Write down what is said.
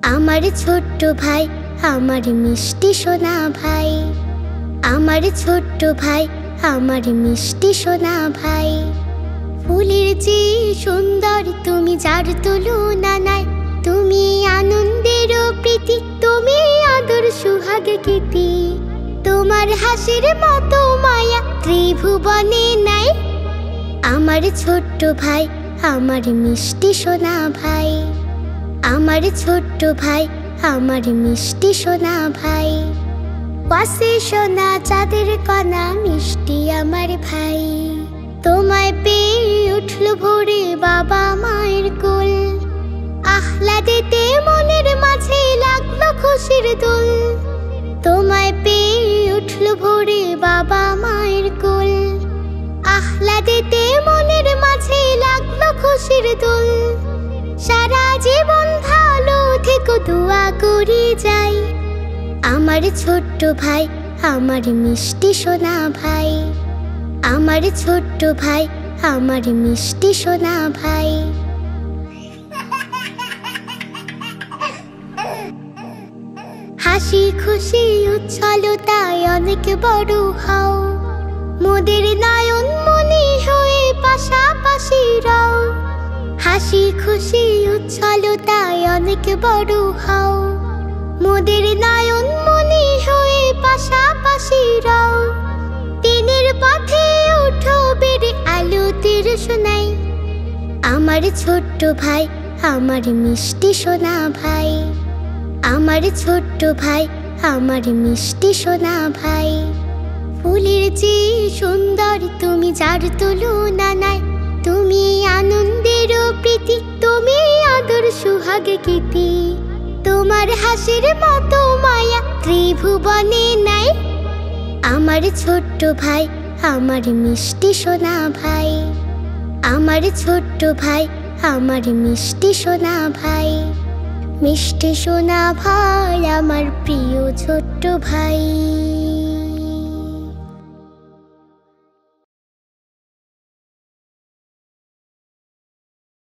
আমার ছোট্ট ভাই, আমার মিষ্টি সোনা ভাই। আমার ছোট্ট ভাই, আমার মিষ্টি সোনা ভাই। ফুলের চেয়ে সুন্দর তুমি, যার তুলনা নাই। তুমি আনন্দের প্রীতি, তুমি আদর সুহাগ গীতি। তোমার হাসির মতো মায়া ত্রিভুবনে নাই। আমার ছোট্ট ভাই, আমার মিষ্টি সোনা ভাই। আমার ছোট্ট ভাই, আমার মিষ্টি সোনা ভাই। পাশে সোনা চাঁদের কণা, মিষ্টি আমার ভাই। তোমায় পেয়ে উঠল ভোরে বাবা মায়ের কোল। আহ্লাদেতে মনের মাঝে লাগলো খুশির দোল। তোমায় পেয়ে উঠল ভোরে বাবা মায়ের কোল। আহ্লাদেতে মনের মাঝে লাগলো খুশির দোল। সারা জীবন ভালো থেকো দোয়া করে যাই। আমার ছোট্ট ভাই, আমার মিষ্টি সোনা ভাই। আমার ছোট্ট ভাই, আমার মিষ্টি সোনা ভাই। হাসি খুশি উচ্ছলতায় অনেক বড় হও। মোদের নয়ন মনি হয়ে পাশাপাশি রও। হাসি খুশি উচ্ছলতায় অনেক বড় হও। মোদের নয়ন মনি হয়ে পাশাপাশি রও। দিনের পথে উঠো বেড়ে আলোতের সোনাই। আমার ছোট্ট ভাই, আমার মিষ্টি সোনা ভাই। আমার ছোট্ট ভাই, আমার মিষ্টি সোনা ভাই। ফুলের চেয়ে সুন্দর তুমি, যার তুলনা নাই। তুমি আনন্দের প্রীতি, তুমি আদর সুহাগ গীতি। তোমার হাসির মতো মায়া ত্রিভুবনে নাই। আমার ছোট্ট ভাই, আমার মিষ্টি সোনা ভাই। আমার ছোট্ট ভাই, আমার মিষ্টি সোনা ভাই। মিষ্টি সোনা ভাই, আমার প্রিয় ছোট্ট ভাই।